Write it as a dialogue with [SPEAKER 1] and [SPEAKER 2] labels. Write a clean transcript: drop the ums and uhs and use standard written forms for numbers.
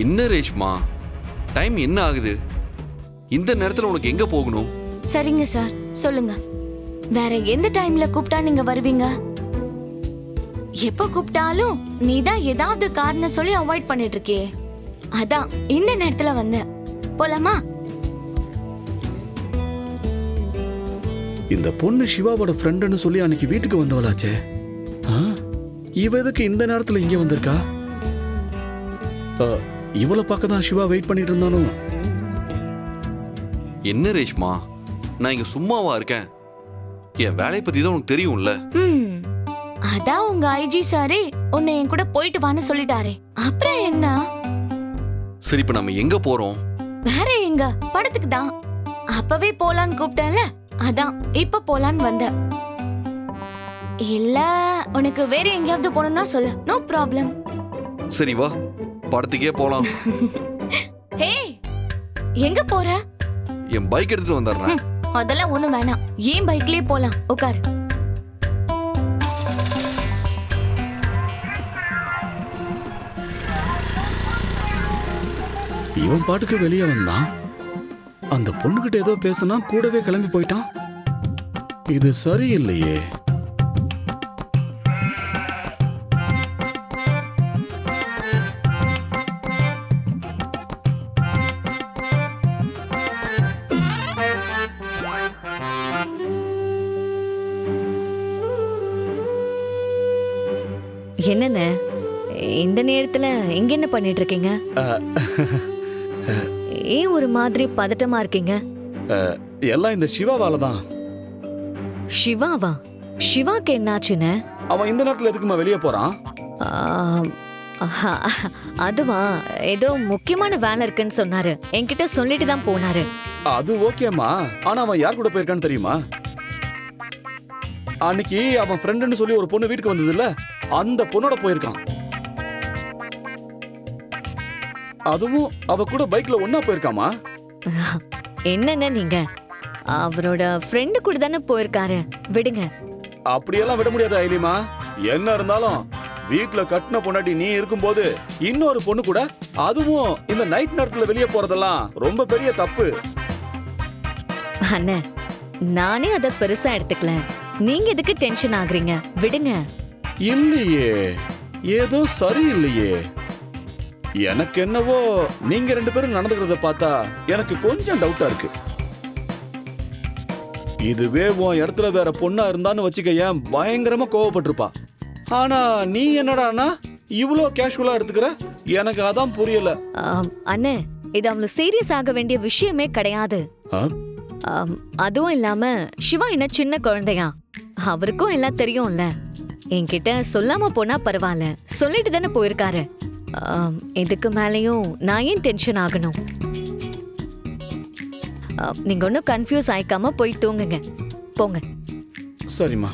[SPEAKER 1] என்ன ரேஷ்மா, டைம் என்ன ஆகுது? இந்த நேரத்துல உனக்கு எங்க போகணும்?
[SPEAKER 2] சரிங்க சார், சொல்லுங்க. வேற எந்த டைம்ல கூப்பிட்டா நீங்க வருவீங்க? எப்ப கூப்பிட்டாலும் நீதான் ஏதாவது காரணம் சொல்லி அவாய்ட் பண்ணிட்டு இருக்கியே. அதான் இந்த நேரத்துல வந்த. போலாமா?
[SPEAKER 3] இந்த பொண்ணு சிவாவோட ஃப்ரெண்டுன்னு சொல்லி அன்னைக்கு வீட்டுக்கு வந்தவளாச்சே. இவ எதுக்கு இந்த நேரத்துல இங்க வந்திருக்கா? இவளை பார்க்க தான் சிவா வெயிட் பண்ணிட்டு இருந்தானோ?
[SPEAKER 1] என்ன ரேஷ்மா, நான் இங்க சும்மாவா இருக்கேன்? என் வேலையை பத்தி தான் உனக்கு தெரியும்ல.
[SPEAKER 2] அதான் உங்க ஐஜி சாரே உன்னை என் கூட போயிட்டு வான்னு சொல்லிட்டாரே. அப்புறம் என்ன?
[SPEAKER 1] சரி, இப்ப நம்ம எங்க போறோம்?
[SPEAKER 2] வேற எங்க? படத்துக்கு தான். அப்பவே போலான்னு கூப்பிட்டேன்ல, அதான் இப்ப போலான்னு வந்த. இல்ல உனக்கு வேற எங்கேயாவது போகணும்னா சொல்லு, நோ ப்ராப்ளம்.
[SPEAKER 1] சரி வா, படத்துக்கே போலாம்.
[SPEAKER 2] ஹே, எங்க போற?
[SPEAKER 1] என் பைக் எடுத்துட்டு வந்துடுறேன்.
[SPEAKER 2] அதெல்லாம் ஒண்ணும் வேணாம், ஏன் பைக்லயே போலாம். உட்காரு.
[SPEAKER 3] இவன் பாட்டுக்கு வெளியே வந்தான். அந்த பொண்ணுகிட்ட ஏதோ பேசினா கூடவே கிளம்பி போயிட்டான். இது சரியில்லையே.
[SPEAKER 4] என்னண்ணே இந்த நேரத்துல இங்க என்ன பண்ணிட்டு இருக்கீங்க? ஏன் ஒரு மாதிரி பதட்டமா இருக்கீங்க?
[SPEAKER 3] எல்லாம் இந்த சிவாவால தான்.
[SPEAKER 4] சிவாவா? சிவாக்கு என்னாச்சுன்னு?
[SPEAKER 3] அவன் இந்த நேரத்துல எதுக்குமா வெளியே போறான்?
[SPEAKER 4] அதுவா, ஏதோ முக்கியமான வேலை இருக்குன்னு சொன்னாரு. என்கிட்ட சொல்லிட்டு தான் போனாரு.
[SPEAKER 3] அது ஓகேமா, ஆனா அவன் யார் கூட போயிருக்கான்னு தெரியுமா? அன்னைக்கு அவன் ஃப்ரெண்டுன்னு சொல்லி ஒரு பொண்ணு வீட்டுக்கு வந்தது இல்ல, அந்த பொண்ணோட போயிருக்கான். அதுவும் அவ கூட பைக்ல ஒன்னா போயிருக்காமா.
[SPEAKER 4] என்னன்னு நீங்க? அவரோட ஃப்ரெண்டு கூட தானே போயிருக்காரு, விடுங்க.
[SPEAKER 3] அப்படியெல்லாம் விட முடியாது ஐலிமா. என்ன இருந்தாலும் வீட்டுல கட்டின பொண்டாட்டி நீ இருக்கும்போது இன்னொரு பொண்ணு கூட, அதுவும் இந்த நைட் நேரத்துல வெளியே போறதெல்லாம் ரொம்ப பெரிய தப்பு.
[SPEAKER 4] அண்ணே, நானே அத பெருசா எடுத்துக்கல. நீங்க எதுக்கு டென்ஷன் ஆகுறீங்க? விடுங்க.
[SPEAKER 3] இல்லையே, ஏதோ சரியில்லையே. எனக்கு என்னவோ நீங்க ரெண்டு பேரும் நடந்துக்கிறத பார்த்தா எனக்கு கொஞ்சம் டவுட்டா இருக்கு. இதுவே உன் இடத்துல வேற பொண்ணா இருந்தான்னு வச்சுக்க, பயங்கரமா கோவப்பட்டிருப்பா. ஆனா நீ என்னடானா இவ்வளோ கேஷுவலா எடுத்துக்கிற? எனக்கு அதான் புரியல.
[SPEAKER 4] அண்ணே, இது அவ்வளவு சீரியஸ் ஆக வேண்டிய விஷயமே கிடையாது. அதுவும் இல்லாம சிவா என்ன சின்ன குழந்தையா? அவருக்கும் எல்லாம் தெரியும்ல. என்கிட்ட சொல்லாம போனா பரவாயில்ல, சொல்லிட்டு தானே போயிருக்காரு. இதுக்கு மேலயும் நான் ஏன் டென்ஷன் ஆகணும்? நீங்க ஒன்னும் கன்ஃபியூஸ் ஆயிக்காம போய் தூங்குங்க, போங்க.
[SPEAKER 3] சரிம்மா.